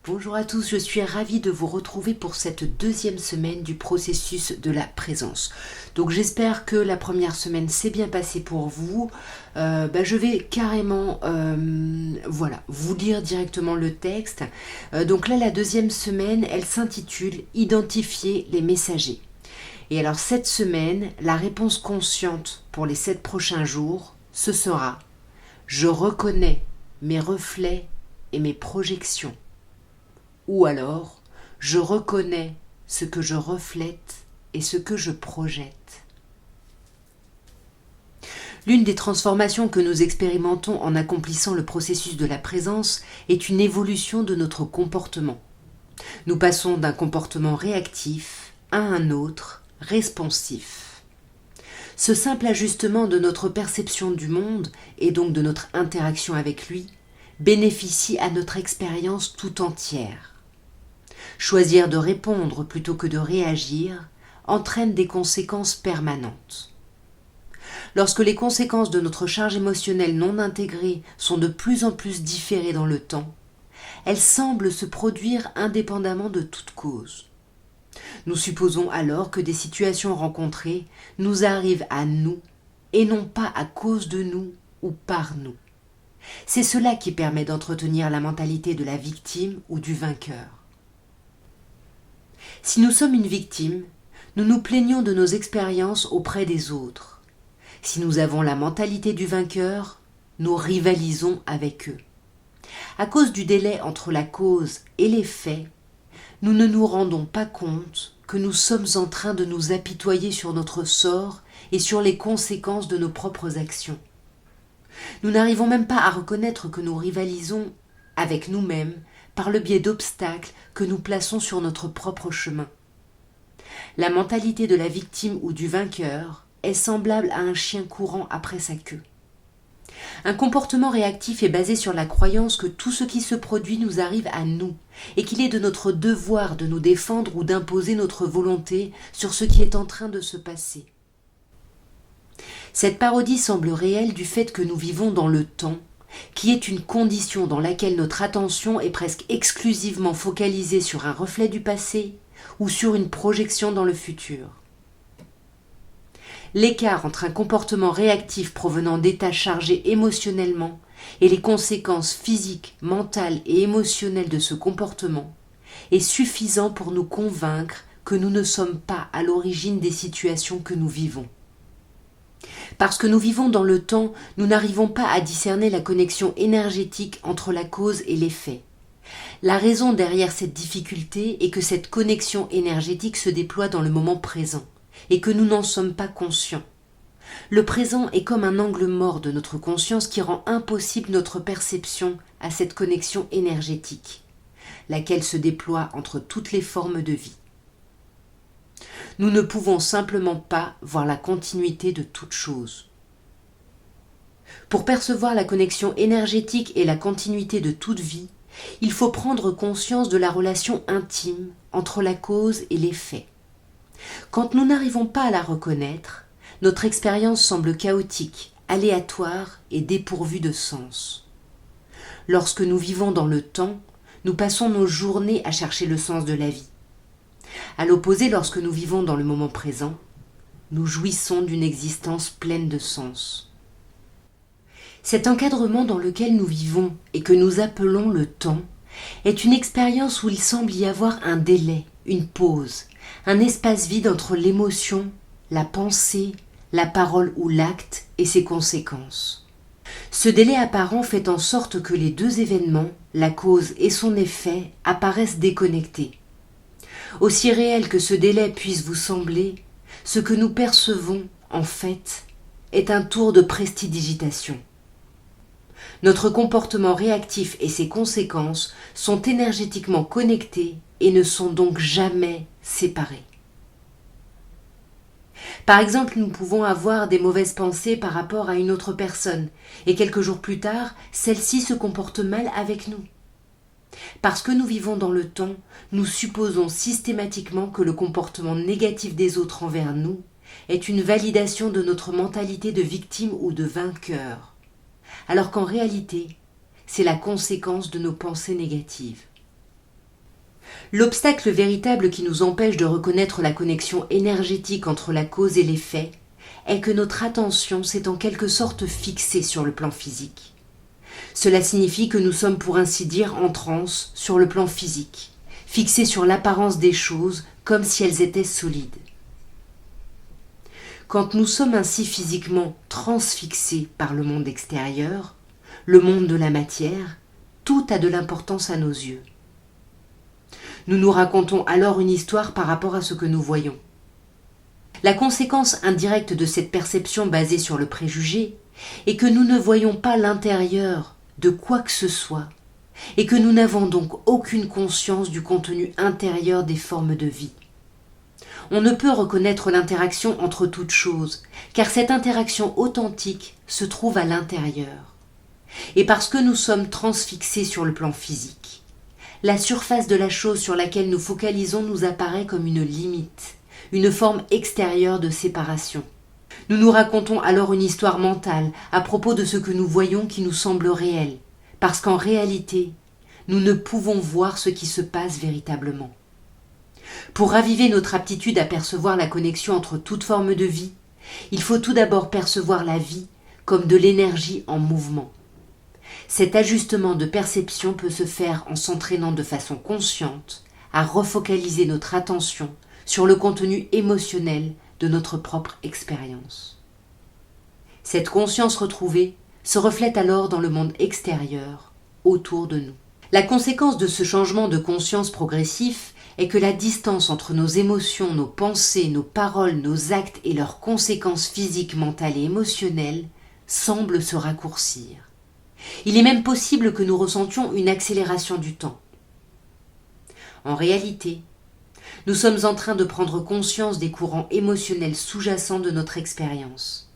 Bonjour à tous, je suis ravie de vous retrouver pour cette deuxième semaine du processus de la présence. Donc j'espère que la première semaine s'est bien passée pour vous. Je vais carrément vous lire directement le texte. Donc là, la deuxième semaine, elle s'intitule « Identifier les messagers ». Et alors cette semaine, la réponse consciente pour les 7 prochains jours, ce sera « Je reconnais mes reflets et mes projections ». Ou alors, je reconnais ce que je reflète et ce que je projette. L'une des transformations que nous expérimentons en accomplissant le processus de la présence est une évolution de notre comportement. Nous passons d'un comportement réactif à un autre, responsif. Ce simple ajustement de notre perception du monde et donc de notre interaction avec lui bénéficie à notre expérience tout entière. Choisir de répondre plutôt que de réagir entraîne des conséquences permanentes. Lorsque les conséquences de notre charge émotionnelle non intégrée sont de plus en plus différées dans le temps, elles semblent se produire indépendamment de toute cause. Nous supposons alors que des situations rencontrées nous arrivent à nous et non pas à cause de nous ou par nous. C'est cela qui permet d'entretenir la mentalité de la victime ou du vainqueur. Si nous sommes une victime, nous nous plaignons de nos expériences auprès des autres. Si nous avons la mentalité du vainqueur, nous rivalisons avec eux. À cause du délai entre la cause et les faits, nous ne nous rendons pas compte que nous sommes en train de nous apitoyer sur notre sort et sur les conséquences de nos propres actions. Nous n'arrivons même pas à reconnaître que nous rivalisons avec nous-mêmes par le biais d'obstacles que nous plaçons sur notre propre chemin. La mentalité de la victime ou du vainqueur est semblable à un chien courant après sa queue. Un comportement réactif est basé sur la croyance que tout ce qui se produit nous arrive à nous et qu'il est de notre devoir de nous défendre ou d'imposer notre volonté sur ce qui est en train de se passer. Cette parodie semble réelle du fait que nous vivons dans le temps, qui est une condition dans laquelle notre attention est presque exclusivement focalisée sur un reflet du passé ou sur une projection dans le futur. L'écart entre un comportement réactif provenant d'états chargés émotionnellement et les conséquences physiques, mentales et émotionnelles de ce comportement est suffisant pour nous convaincre que nous ne sommes pas à l'origine des situations que nous vivons. Parce que nous vivons dans le temps, nous n'arrivons pas à discerner la connexion énergétique entre la cause et l'effet. La raison derrière cette difficulté est que cette connexion énergétique se déploie dans le moment présent et que nous n'en sommes pas conscients. Le présent est comme un angle mort de notre conscience qui rend impossible notre perception à cette connexion énergétique, laquelle se déploie entre toutes les formes de vie. Nous ne pouvons simplement pas voir la continuité de toute chose. Pour percevoir la connexion énergétique et la continuité de toute vie, il faut prendre conscience de la relation intime entre la cause et l'effet. Quand nous n'arrivons pas à la reconnaître, notre expérience semble chaotique, aléatoire et dépourvue de sens. Lorsque nous vivons dans le temps, nous passons nos journées à chercher le sens de la vie. À l'opposé, lorsque nous vivons dans le moment présent, nous jouissons d'une existence pleine de sens. Cet encadrement dans lequel nous vivons et que nous appelons le temps est une expérience où il semble y avoir un délai, une pause, un espace vide entre l'émotion, la pensée, la parole ou l'acte et ses conséquences. Ce délai apparent fait en sorte que les deux événements, la cause et son effet, apparaissent déconnectés. Aussi réel que ce délai puisse vous sembler, ce que nous percevons, en fait, est un tour de prestidigitation. Notre comportement réactif et ses conséquences sont énergétiquement connectés et ne sont donc jamais séparés. Par exemple, nous pouvons avoir des mauvaises pensées par rapport à une autre personne, et quelques jours plus tard, celle-ci se comporte mal avec nous. Parce que nous vivons dans le temps, nous supposons systématiquement que le comportement négatif des autres envers nous est une validation de notre mentalité de victime ou de vainqueur, alors qu'en réalité, c'est la conséquence de nos pensées négatives. L'obstacle véritable qui nous empêche de reconnaître la connexion énergétique entre la cause et l'effet est que notre attention s'est en quelque sorte fixée sur le plan physique. Cela signifie que nous sommes pour ainsi dire en transe sur le plan physique, fixés sur l'apparence des choses comme si elles étaient solides. Quand nous sommes ainsi physiquement transfixés par le monde extérieur, le monde de la matière, tout a de l'importance à nos yeux. Nous nous racontons alors une histoire par rapport à ce que nous voyons. La conséquence indirecte de cette perception basée sur le préjugé est que nous ne voyons pas l'intérieur de quoi que ce soit et que nous n'avons donc aucune conscience du contenu intérieur des formes de vie. On ne peut reconnaître l'interaction entre toutes choses, car cette interaction authentique se trouve à l'intérieur. Et parce que nous sommes transfixés sur le plan physique, la surface de la chose sur laquelle nous focalisons nous apparaît comme une limite, une forme extérieure de séparation. Nous nous racontons alors une histoire mentale à propos de ce que nous voyons qui nous semble réel, parce qu'en réalité, nous ne pouvons voir ce qui se passe véritablement. Pour raviver notre aptitude à percevoir la connexion entre toute forme de vie, il faut tout d'abord percevoir la vie comme de l'énergie en mouvement. Cet ajustement de perception peut se faire en s'entraînant de façon consciente à refocaliser notre attention sur le contenu émotionnel de notre propre expérience. Cette conscience retrouvée se reflète alors dans le monde extérieur, autour de nous. La conséquence de ce changement de conscience progressif est que la distance entre nos émotions, nos pensées, nos paroles, nos actes et leurs conséquences physiques, mentales et émotionnelles semble se raccourcir. Il est même possible que nous ressentions une accélération du temps. En réalité, nous sommes en train de prendre conscience des courants émotionnels sous-jacents de notre expérience.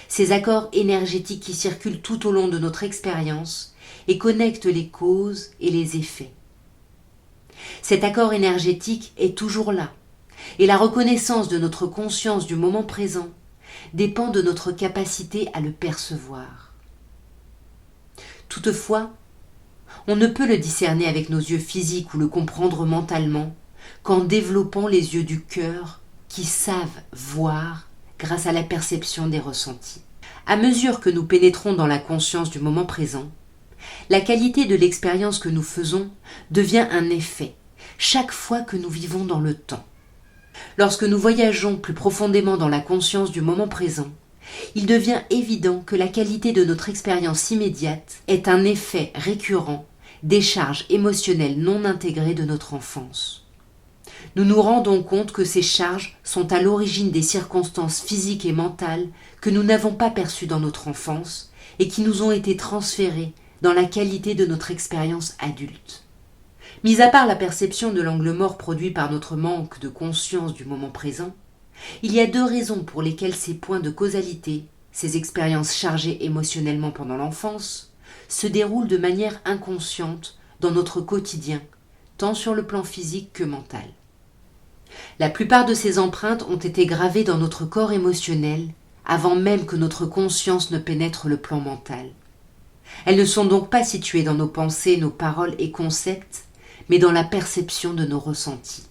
Ces accords énergétiques qui circulent tout au long de notre expérience et connectent les causes et les effets. Cet accord énergétique est toujours là, et la reconnaissance de notre conscience du moment présent dépend de notre capacité à le percevoir. Toutefois, on ne peut le discerner avec nos yeux physiques ou le comprendre mentalement qu'en développant les yeux du cœur qui savent voir grâce à la perception des ressentis. À mesure que nous pénétrons dans la conscience du moment présent, la qualité de l'expérience que nous faisons devient un effet chaque fois que nous vivons dans le temps. Lorsque nous voyageons plus profondément dans la conscience du moment présent, il devient évident que la qualité de notre expérience immédiate est un effet récurrent des charges émotionnelles non intégrées de notre enfance. Nous nous rendons compte que ces charges sont à l'origine des circonstances physiques et mentales que nous n'avons pas perçues dans notre enfance et qui nous ont été transférées dans la qualité de notre expérience adulte. Mis à part la perception de l'angle mort produit par notre manque de conscience du moment présent, il y a deux raisons pour lesquelles ces points de causalité, ces expériences chargées émotionnellement pendant l'enfance, se déroulent de manière inconsciente dans notre quotidien, tant sur le plan physique que mental. La plupart de ces empreintes ont été gravées dans notre corps émotionnel avant même que notre conscience ne pénètre le plan mental. Elles ne sont donc pas situées dans nos pensées, nos paroles et concepts, mais dans la perception de nos ressentis.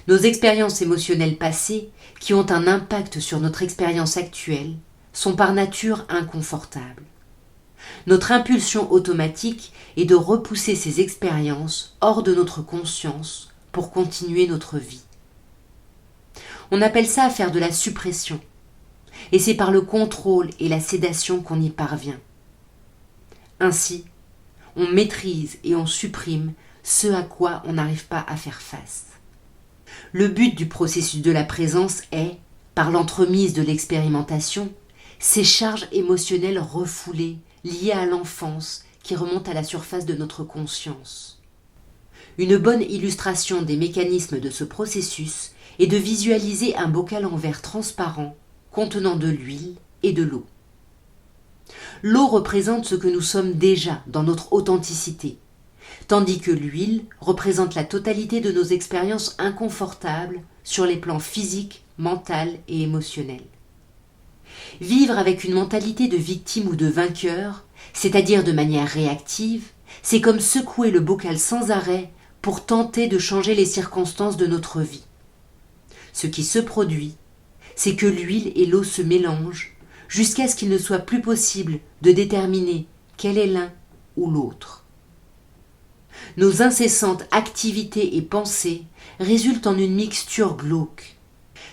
Nos expériences émotionnelles passées, qui ont un impact sur notre expérience actuelle, sont par nature inconfortables. Notre impulsion automatique est de repousser ces expériences hors de notre conscience pour continuer notre vie. On appelle ça faire de la suppression, et c'est par le contrôle et la sédation qu'on y parvient. Ainsi, on maîtrise et on supprime ce à quoi on n'arrive pas à faire face. Le but du processus de la présence est, par l'entremise de l'expérimentation, ces charges émotionnelles refoulées, liées à l'enfance, qui remontent à la surface de notre conscience. Une bonne illustration des mécanismes de ce processus est de visualiser un bocal en verre transparent contenant de l'huile et de l'eau. L'eau représente ce que nous sommes déjà dans notre authenticité, tandis que l'huile représente la totalité de nos expériences inconfortables sur les plans physiques, mental et émotionnels. Vivre avec une mentalité de victime ou de vainqueur, c'est-à-dire de manière réactive, c'est comme secouer le bocal sans arrêt pour tenter de changer les circonstances de notre vie. Ce qui se produit, c'est que l'huile et l'eau se mélangent jusqu'à ce qu'il ne soit plus possible de déterminer quel est l'un ou l'autre. Nos incessantes activités et pensées résultent en une mixture glauque.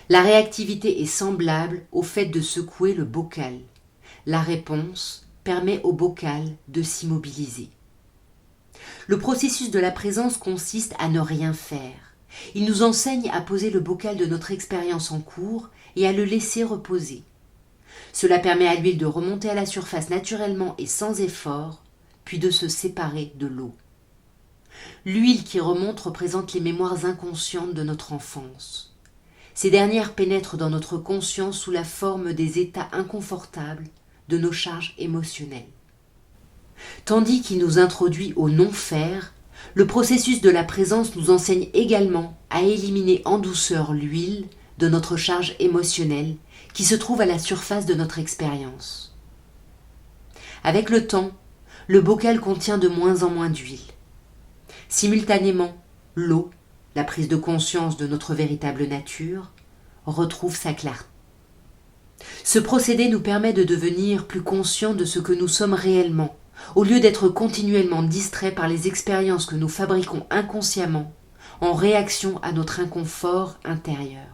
La réactivité est semblable au fait de secouer le bocal. La réponse permet au bocal de s'immobiliser. Le processus de la présence consiste à ne rien faire. Il nous enseigne à poser le bocal de notre expérience en cours et à le laisser reposer. Cela permet à l'huile de remonter à la surface naturellement et sans effort, puis de se séparer de l'eau. L'huile qui remonte représente les mémoires inconscientes de notre enfance. Ces dernières pénètrent dans notre conscience sous la forme des états inconfortables de nos charges émotionnelles. Tandis qu'il nous introduit au non-faire, le processus de la présence nous enseigne également à éliminer en douceur l'huile de notre charge émotionnelle qui se trouve à la surface de notre expérience. Avec le temps, le bocal contient de moins en moins d'huile. Simultanément, l'eau, la prise de conscience de notre véritable nature, retrouve sa clarté. Ce procédé nous permet de devenir plus conscients de ce que nous sommes réellement, au lieu d'être continuellement distraits par les expériences que nous fabriquons inconsciemment en réaction à notre inconfort intérieur.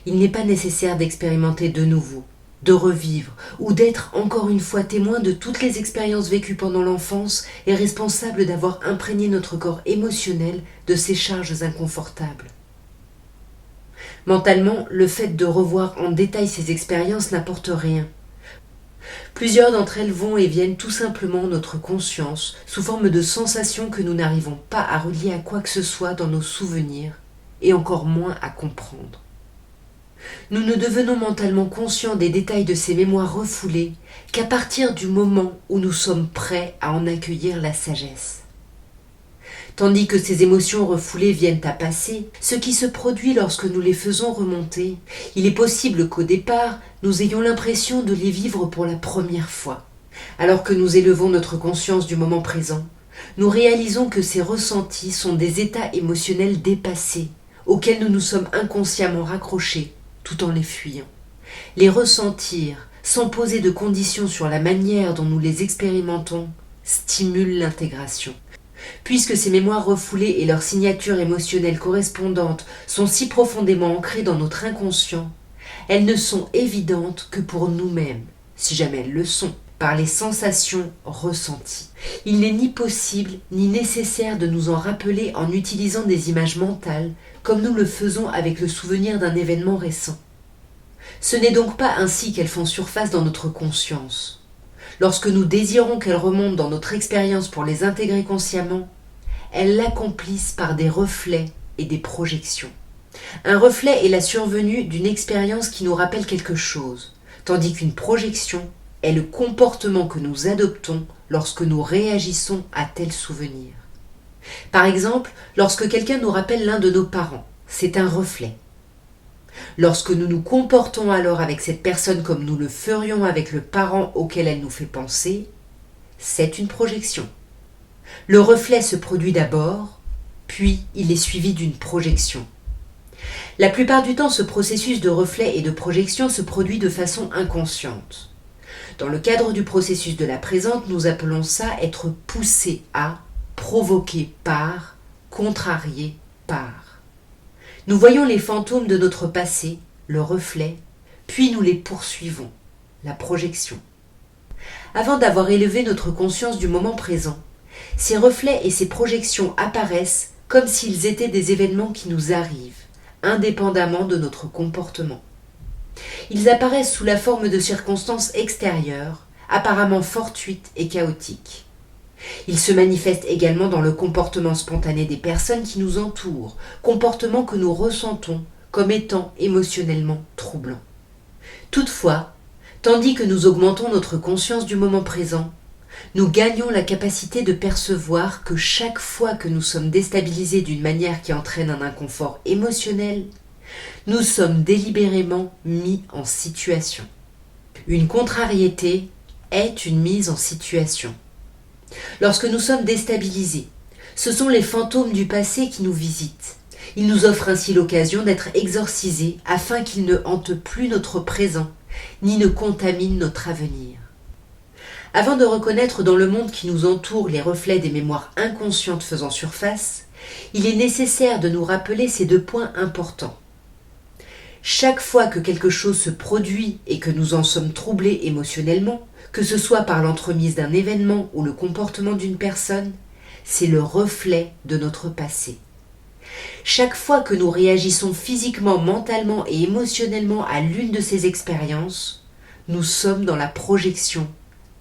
Il n'est pas nécessaire d'expérimenter de nouveau, de revivre ou d'être encore une fois témoin de toutes les expériences vécues pendant l'enfance et responsable d'avoir imprégné notre corps émotionnel de ces charges inconfortables. Mentalement, le fait de revoir en détail ces expériences n'apporte rien. Plusieurs d'entre elles vont et viennent tout simplement notre conscience sous forme de sensations que nous n'arrivons pas à relier à quoi que ce soit dans nos souvenirs et encore moins à comprendre. Nous ne devenons mentalement conscients des détails de ces mémoires refoulées qu'à partir du moment où nous sommes prêts à en accueillir la sagesse. Tandis que ces émotions refoulées viennent à passer, ce qui se produit lorsque nous les faisons remonter, il est possible qu'au départ, nous ayons l'impression de les vivre pour la première fois. Alors que nous élevons notre conscience du moment présent, nous réalisons que ces ressentis sont des états émotionnels dépassés, auxquels nous nous sommes inconsciemment raccrochés, tout en les fuyant. Les ressentir, sans poser de conditions sur la manière dont nous les expérimentons, stimule l'intégration. Puisque ces mémoires refoulées et leurs signatures émotionnelles correspondantes sont si profondément ancrées dans notre inconscient, elles ne sont évidentes que pour nous-mêmes, si jamais elles le sont, par les sensations ressenties. Il n'est ni possible ni nécessaire de nous en rappeler en utilisant des images mentales, comme nous le faisons avec le souvenir d'un événement récent. Ce n'est donc pas ainsi qu'elles font surface dans notre conscience. Lorsque nous désirons qu'elles remontent dans notre expérience pour les intégrer consciemment, elles l'accomplissent par des reflets et des projections. Un reflet est la survenue d'une expérience qui nous rappelle quelque chose, tandis qu'une projection est le comportement que nous adoptons lorsque nous réagissons à tel souvenir. Par exemple, lorsque quelqu'un nous rappelle l'un de nos parents, c'est un reflet. Lorsque nous nous comportons alors avec cette personne comme nous le ferions avec le parent auquel elle nous fait penser, c'est une projection. Le reflet se produit d'abord, puis il est suivi d'une projection. La plupart du temps, ce processus de reflet et de projection se produit de façon inconsciente. Dans le cadre du processus de la présente, nous appelons ça être poussé à, provoqué par, contrarié par. Nous voyons les fantômes de notre passé, le reflet, puis nous les poursuivons, la projection. Avant d'avoir élevé notre conscience du moment présent, ces reflets et ces projections apparaissent comme s'ils étaient des événements qui nous arrivent, indépendamment de notre comportement. Ils apparaissent sous la forme de circonstances extérieures, apparemment fortuites et chaotiques. Ils se manifestent également dans le comportement spontané des personnes qui nous entourent, comportement que nous ressentons comme étant émotionnellement troublant. Toutefois, tandis que nous augmentons notre conscience du moment présent, nous gagnons la capacité de percevoir que chaque fois que nous sommes déstabilisés d'une manière qui entraîne un inconfort émotionnel, nous sommes délibérément mis en situation. Une contrariété est une mise en situation. Lorsque nous sommes déstabilisés, Ce sont les fantômes du passé qui nous visitent. Ils nous offrent ainsi l'occasion d'être exorcisés afin qu'ils ne hantent plus notre présent, ni ne contaminent notre avenir. Avant de reconnaître dans le monde qui nous entoure les reflets des mémoires inconscientes faisant surface, il est nécessaire de nous rappeler ces deux points importants. Chaque fois que quelque chose se produit et que nous en sommes troublés émotionnellement, que ce soit par l'entremise d'un événement ou le comportement d'une personne, c'est le reflet de notre passé. Chaque fois que nous réagissons physiquement, mentalement et émotionnellement à l'une de ces expériences, nous sommes dans la projection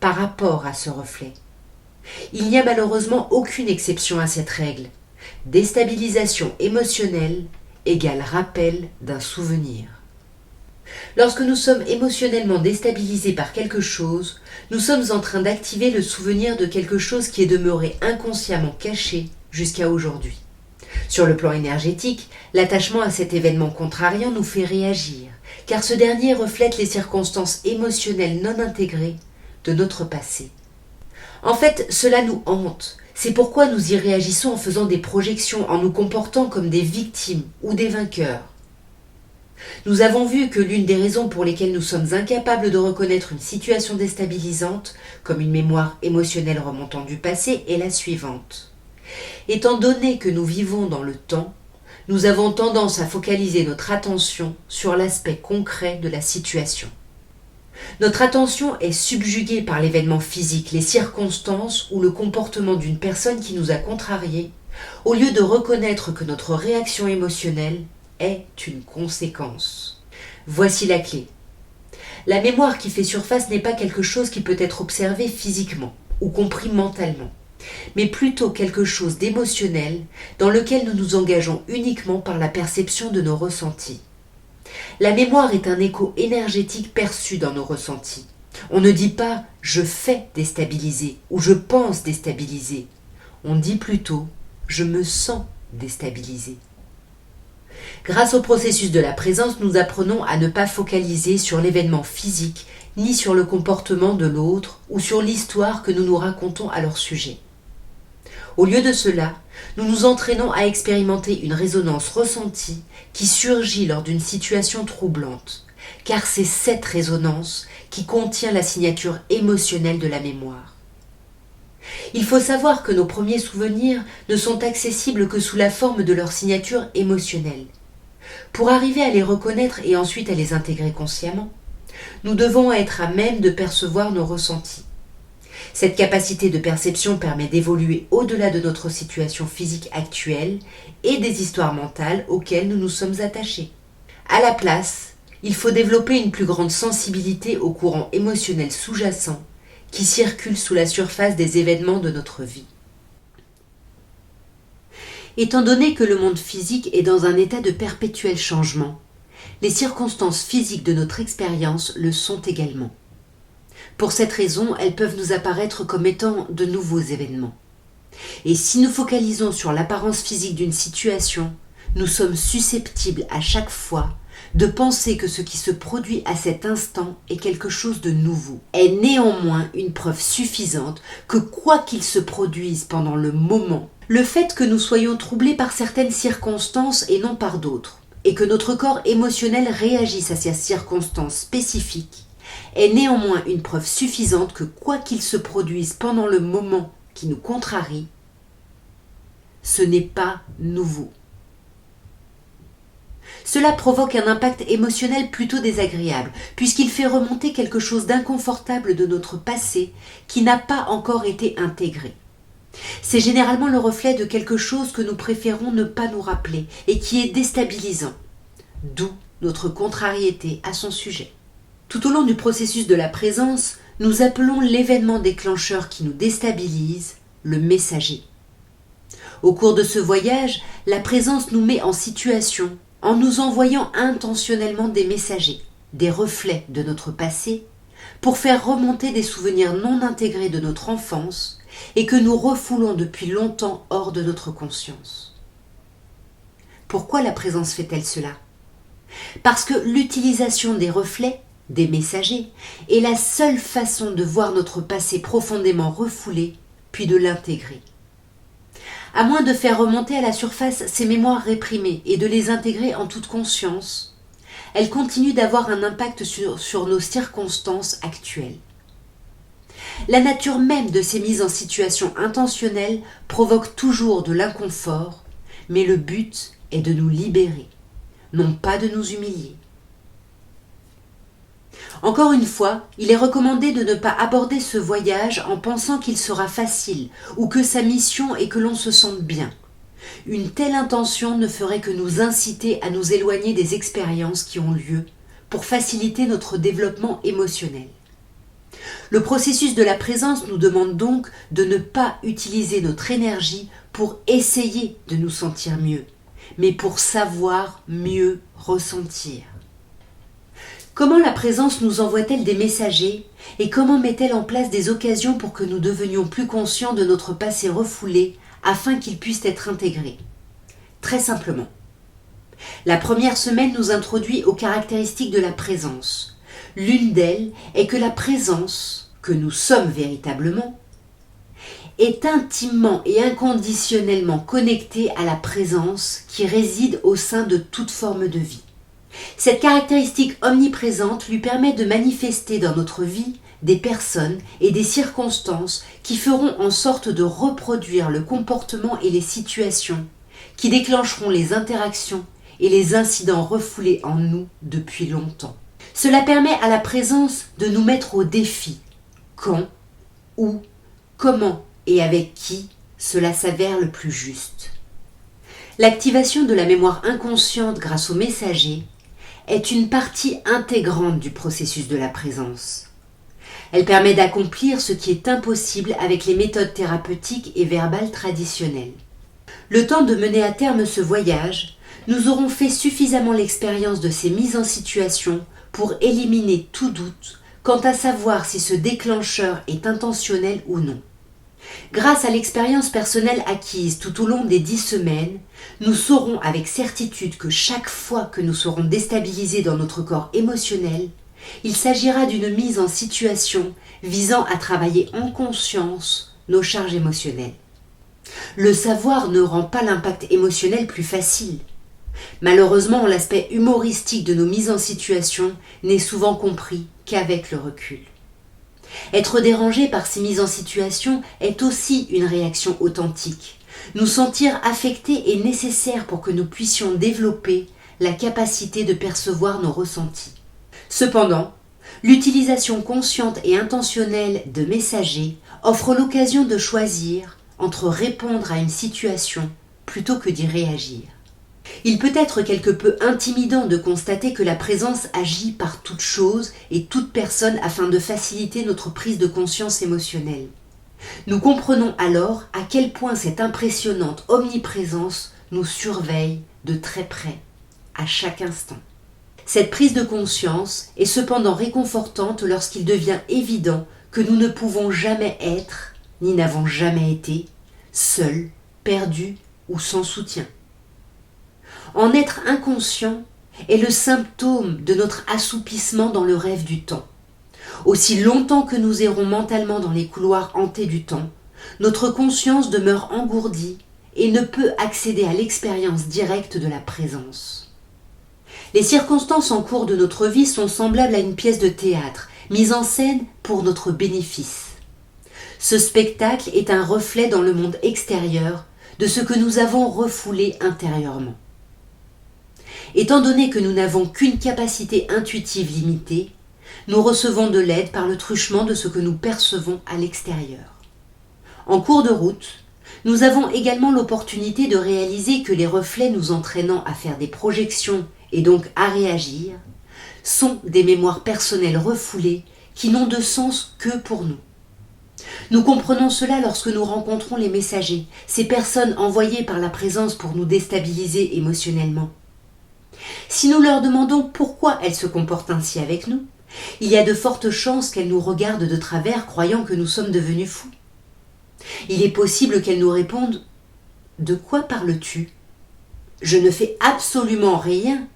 par rapport à ce reflet. Il n'y a malheureusement aucune exception à cette règle. Déstabilisation émotionnelle égale rappel d'un souvenir. Lorsque nous sommes émotionnellement déstabilisés par quelque chose, nous sommes en train d'activer le souvenir de quelque chose qui est demeuré inconsciemment caché jusqu'à aujourd'hui. Sur le plan énergétique, l'attachement à cet événement contrariant nous fait réagir, car ce dernier reflète les circonstances émotionnelles non intégrées de notre passé. En fait, cela nous hante. C'est pourquoi nous y réagissons en faisant des projections, en nous comportant comme des victimes ou des vainqueurs. Nous avons vu que l'une des raisons pour lesquelles nous sommes incapables de reconnaître une situation déstabilisante, comme une mémoire émotionnelle remontant du passé, est la suivante. Étant donné que nous vivons dans le temps, nous avons tendance à focaliser notre attention sur l'aspect concret de la situation. Notre attention est subjuguée par l'événement physique, les circonstances ou le comportement d'une personne qui nous a contrariés, au lieu de reconnaître que notre réaction émotionnelle est une conséquence. Voici la clé. La mémoire qui fait surface n'est pas quelque chose qui peut être observé physiquement ou compris mentalement, mais plutôt quelque chose d'émotionnel dans lequel nous nous engageons uniquement par la perception de nos ressentis. La mémoire est un écho énergétique perçu dans nos ressentis. On ne dit pas « je fais déstabiliser » ou « je pense déstabiliser ». On dit plutôt « je me sens déstabilisé ». Grâce au processus de la présence, nous apprenons à ne pas focaliser sur l'événement physique, ni sur le comportement de l'autre ou sur l'histoire que nous nous racontons à leur sujet. Au lieu de cela, nous nous entraînons à expérimenter une résonance ressentie qui surgit lors d'une situation troublante, car c'est cette résonance qui contient la signature émotionnelle de la mémoire. Il faut savoir que nos premiers souvenirs ne sont accessibles que sous la forme de leur signature émotionnelle. Pour arriver à les reconnaître et ensuite à les intégrer consciemment, nous devons être à même de percevoir nos ressentis. Cette capacité de perception permet d'évoluer au-delà de notre situation physique actuelle et des histoires mentales auxquelles nous nous sommes attachés. À la place, il faut développer une plus grande sensibilité aux courants émotionnels sous-jacents qui circulent sous la surface des événements de notre vie. Étant donné que le monde physique est dans un état de perpétuel changement, les circonstances physiques de notre expérience le sont également. Pour cette raison, elles peuvent nous apparaître comme étant de nouveaux événements. Et si nous focalisons sur l'apparence physique d'une situation, nous sommes susceptibles à chaque fois de penser que ce qui se produit à cet instant est quelque chose de nouveau, est néanmoins une preuve suffisante que quoi qu'il se produise pendant le moment, le fait que nous soyons troublés par certaines circonstances et non par d'autres, et que notre corps émotionnel réagisse à ces circonstances spécifiques, est néanmoins une preuve suffisante que quoi qu'il se produise pendant le moment qui nous contrarie, ce n'est pas nouveau. Cela provoque un impact émotionnel plutôt désagréable, puisqu'il fait remonter quelque chose d'inconfortable de notre passé qui n'a pas encore été intégré. C'est généralement le reflet de quelque chose que nous préférons ne pas nous rappeler et qui est déstabilisant, d'où notre contrariété à son sujet. Tout au long du processus de la présence, nous appelons l'événement déclencheur qui nous déstabilise le messager. Au cours de ce voyage, la présence nous met en situation en nous envoyant intentionnellement des messagers, des reflets de notre passé, pour faire remonter des souvenirs non intégrés de notre enfance et que nous refoulons depuis longtemps hors de notre conscience. Pourquoi la présence fait-elle cela ? Parce que l'utilisation des reflets, des messagers, est la seule façon de voir notre passé profondément refoulé, puis de l'intégrer. À moins de faire remonter à la surface ces mémoires réprimées et de les intégrer en toute conscience, elles continuent d'avoir un impact sur nos circonstances actuelles. La nature même de ces mises en situation intentionnelles provoque toujours de l'inconfort, mais le but est de nous libérer, non pas de nous humilier. Encore une fois, il est recommandé de ne pas aborder ce voyage en pensant qu'il sera facile ou que sa mission est que l'on se sente bien. Une telle intention ne ferait que nous inciter à nous éloigner des expériences qui ont lieu pour faciliter notre développement émotionnel. Le processus de la présence nous demande donc de ne pas utiliser notre énergie pour essayer de nous sentir mieux, mais pour savoir mieux ressentir. Comment la présence nous envoie-t-elle des messagers et comment met-elle en place des occasions pour que nous devenions plus conscients de notre passé refoulé afin qu'il puisse être intégré? Très simplement. La première semaine nous introduit aux caractéristiques de la présence. L'une d'elles est que la présence, que nous sommes véritablement, est intimement et inconditionnellement connectée à la présence qui réside au sein de toute forme de vie. Cette caractéristique omniprésente lui permet de manifester dans notre vie des personnes et des circonstances qui feront en sorte de reproduire le comportement et les situations qui déclencheront les interactions et les incidents refoulés en nous depuis longtemps. Cela permet à la présence de nous mettre au défi. Quand, où, comment et avec qui cela s'avère le plus juste. L'activation de la mémoire inconsciente grâce au messager est une partie intégrante du processus de la présence. Elle permet d'accomplir ce qui est impossible avec les méthodes thérapeutiques et verbales traditionnelles. Le temps de mener à terme ce voyage, nous aurons fait suffisamment l'expérience de ces mises en situation pour éliminer tout doute quant à savoir si ce déclencheur est intentionnel ou non. Grâce à l'expérience personnelle acquise tout au long des 10 semaines, nous saurons avec certitude que chaque fois que nous serons déstabilisés dans notre corps émotionnel, il s'agira d'une mise en situation visant à travailler en conscience nos charges émotionnelles. Le savoir ne rend pas l'impact émotionnel plus facile. Malheureusement, l'aspect humoristique de nos mises en situation n'est souvent compris qu'avec le recul. Être dérangé par ces mises en situation est aussi une réaction authentique. Nous sentir affectés est nécessaire pour que nous puissions développer la capacité de percevoir nos ressentis. Cependant, l'utilisation consciente et intentionnelle de messagers offre l'occasion de choisir entre répondre à une situation plutôt que d'y réagir. Il peut être quelque peu intimidant de constater que la présence agit par toute chose et toute personne afin de faciliter notre prise de conscience émotionnelle. Nous comprenons alors à quel point cette impressionnante omniprésence nous surveille de très près, à chaque instant. Cette prise de conscience est cependant réconfortante lorsqu'il devient évident que nous ne pouvons jamais être, ni n'avons jamais été, seuls, perdus ou sans soutien. En être inconscient est le symptôme de notre assoupissement dans le rêve du temps. Aussi longtemps que nous errons mentalement dans les couloirs hantés du temps, notre conscience demeure engourdie et ne peut accéder à l'expérience directe de la présence. Les circonstances en cours de notre vie sont semblables à une pièce de théâtre, mise en scène pour notre bénéfice. Ce spectacle est un reflet dans le monde extérieur de ce que nous avons refoulé intérieurement. Étant donné que nous n'avons qu'une capacité intuitive limitée, nous recevons de l'aide par le truchement de ce que nous percevons à l'extérieur. En cours de route, nous avons également l'opportunité de réaliser que les reflets nous entraînant à faire des projections et donc à réagir sont des mémoires personnelles refoulées qui n'ont de sens que pour nous. Nous comprenons cela lorsque nous rencontrons les messagers, ces personnes envoyées par la présence pour nous déstabiliser émotionnellement. Si nous leur demandons pourquoi elles se comportent ainsi avec nous, il y a de fortes chances qu'elles nous regardent de travers croyant que nous sommes devenus fous. Il est possible qu'elles nous répondent « De quoi parles-tu ? Je ne fais absolument rien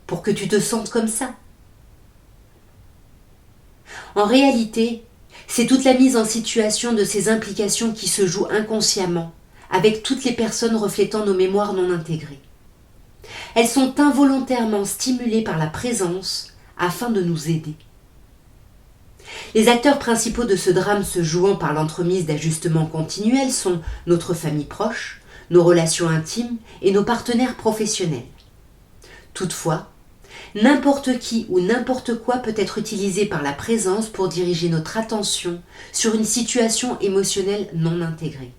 pour que tu te sentes comme ça. » En réalité, c'est toute la mise en situation de ces implications qui se jouent inconsciemment, avec toutes les personnes reflétant nos mémoires non intégrées. Elles sont involontairement stimulées par la présence afin de nous aider. Les acteurs principaux de ce drame se jouant par l'entremise d'ajustements continuels sont notre famille proche, nos relations intimes et nos partenaires professionnels. Toutefois, n'importe qui ou n'importe quoi peut être utilisé par la présence pour diriger notre attention sur une situation émotionnelle non intégrée.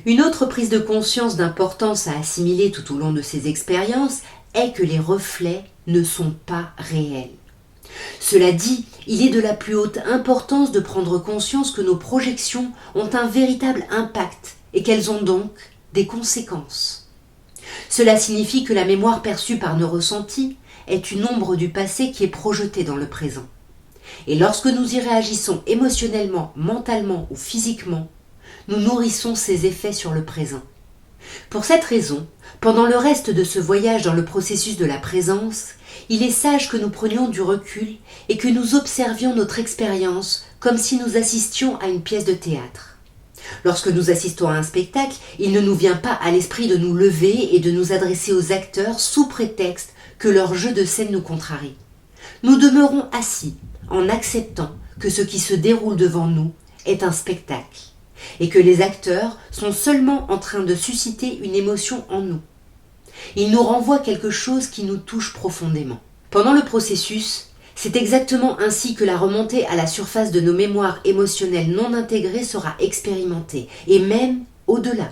Une autre prise de conscience d'importance à assimiler tout au long de ces expériences est que les reflets ne sont pas réels. Cela dit, il est de la plus haute importance de prendre conscience que nos projections ont un véritable impact et qu'elles ont donc des conséquences. Cela signifie que la mémoire perçue par nos ressentis est une ombre du passé qui est projetée dans le présent. Et lorsque nous y réagissons émotionnellement, mentalement ou physiquement, nous nourrissons ces effets sur le présent. Pour cette raison, pendant le reste de ce voyage dans le processus de la présence, il est sage que nous prenions du recul et que nous observions notre expérience comme si nous assistions à une pièce de théâtre. Lorsque nous assistons à un spectacle, il ne nous vient pas à l'esprit de nous lever et de nous adresser aux acteurs sous prétexte que leur jeu de scène nous contrarie. Nous demeurons assis en acceptant que ce qui se déroule devant nous est un spectacle et que les acteurs sont seulement en train de susciter une émotion en nous. Ils nous renvoient quelque chose qui nous touche profondément. Pendant le processus, c'est exactement ainsi que la remontée à la surface de nos mémoires émotionnelles non intégrées sera expérimentée, et même au-delà.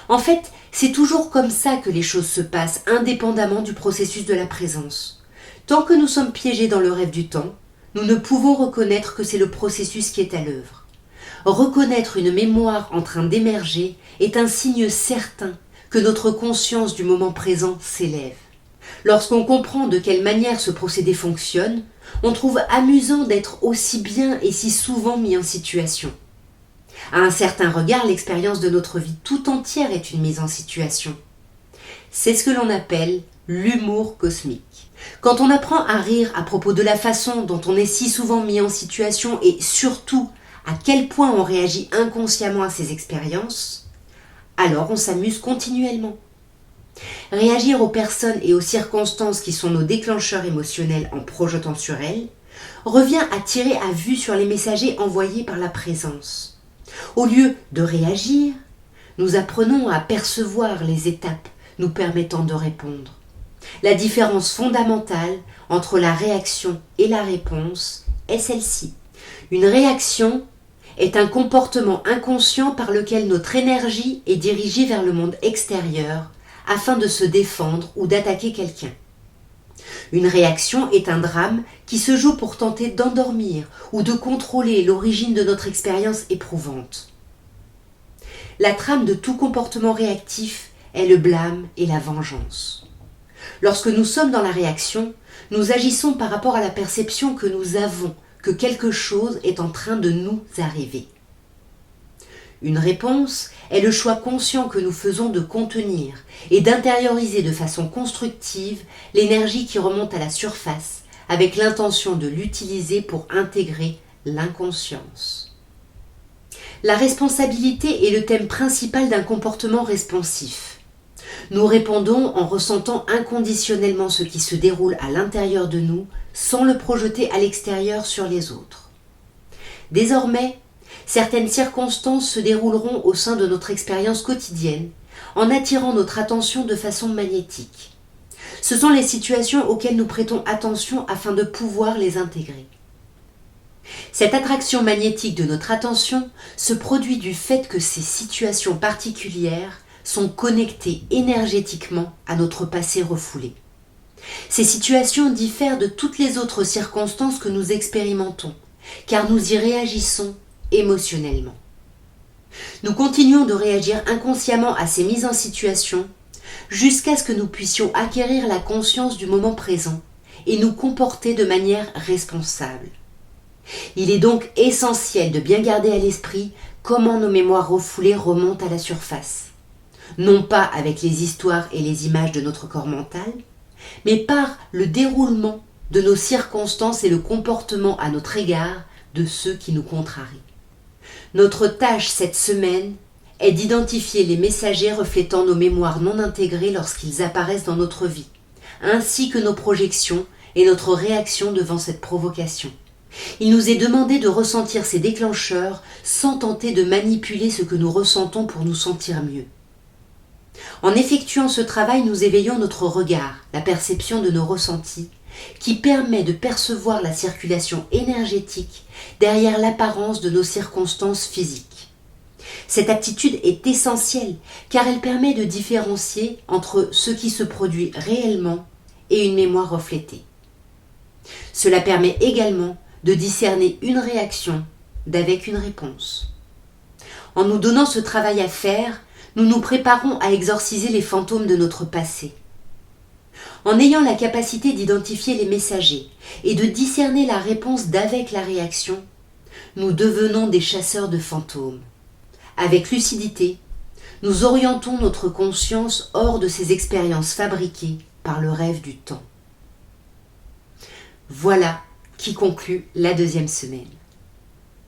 En fait, c'est toujours comme ça que les choses se passent, indépendamment du processus de la présence. Tant que nous sommes piégés dans le rêve du temps, nous ne pouvons reconnaître que c'est le processus qui est à l'œuvre. Reconnaître une mémoire en train d'émerger est un signe certain que notre conscience du moment présent s'élève. Lorsqu'on comprend de quelle manière ce procédé fonctionne, on trouve amusant d'être aussi bien et si souvent mis en situation. À un certain regard, l'expérience de notre vie tout entière est une mise en situation. C'est ce que l'on appelle l'humour cosmique. Quand on apprend à rire à propos de la façon dont on est si souvent mis en situation et surtout à quel point on réagit inconsciemment à ces expériences, alors on s'amuse continuellement. Réagir aux personnes et aux circonstances qui sont nos déclencheurs émotionnels en projetant sur elles revient à tirer à vue sur les messagers envoyés par la présence. Au lieu de réagir, nous apprenons à percevoir les étapes nous permettant de répondre. La différence fondamentale entre la réaction et la réponse est celle-ci. Une réaction est un comportement inconscient par lequel notre énergie est dirigée vers le monde extérieur afin de se défendre ou d'attaquer quelqu'un. Une réaction est un drame qui se joue pour tenter d'endormir ou de contrôler l'origine de notre expérience éprouvante. La trame de tout comportement réactif est le blâme et la vengeance. Lorsque nous sommes dans la réaction, nous agissons par rapport à la perception que nous avons que quelque chose est en train de nous arriver. Une réponse est le choix conscient que nous faisons de contenir et d'intérioriser de façon constructive l'énergie qui remonte à la surface avec l'intention de l'utiliser pour intégrer l'inconscience. La responsabilité est le thème principal d'un comportement responsif. Nous répondons en ressentant inconditionnellement ce qui se déroule à l'intérieur de nous sans le projeter à l'extérieur sur les autres. Désormais, certaines circonstances se dérouleront au sein de notre expérience quotidienne en attirant notre attention de façon magnétique. Ce sont les situations auxquelles nous prêtons attention afin de pouvoir les intégrer. Cette attraction magnétique de notre attention se produit du fait que ces situations particulières sont connectées énergétiquement à notre passé refoulé. Ces situations diffèrent de toutes les autres circonstances que nous expérimentons, car nous y réagissons émotionnellement. Nous continuons de réagir inconsciemment à ces mises en situation jusqu'à ce que nous puissions acquérir la conscience du moment présent et nous comporter de manière responsable. Il est donc essentiel de bien garder à l'esprit comment nos mémoires refoulées remontent à la surface, non pas avec les histoires et les images de notre corps mental, mais par le déroulement de nos circonstances et le comportement à notre égard de ceux qui nous contrarient. Notre tâche cette semaine est d'identifier les messagers reflétant nos mémoires non intégrées lorsqu'ils apparaissent dans notre vie, ainsi que nos projections et notre réaction devant cette provocation. Il nous est demandé de ressentir ces déclencheurs sans tenter de manipuler ce que nous ressentons pour nous sentir mieux. En effectuant ce travail, nous éveillons notre regard, la perception de nos ressentis, qui permet de percevoir la circulation énergétique derrière l'apparence de nos circonstances physiques. Cette aptitude est essentielle car elle permet de différencier entre ce qui se produit réellement et une mémoire reflétée. Cela permet également de discerner une réaction d'avec une réponse. En nous donnant ce travail à faire, nous nous préparons à exorciser les fantômes de notre passé. En ayant la capacité d'identifier les messagers et de discerner la réponse d'avec la réaction, nous devenons des chasseurs de fantômes. Avec lucidité, nous orientons notre conscience hors de ces expériences fabriquées par le rêve du temps. Voilà qui conclut la 2e semaine.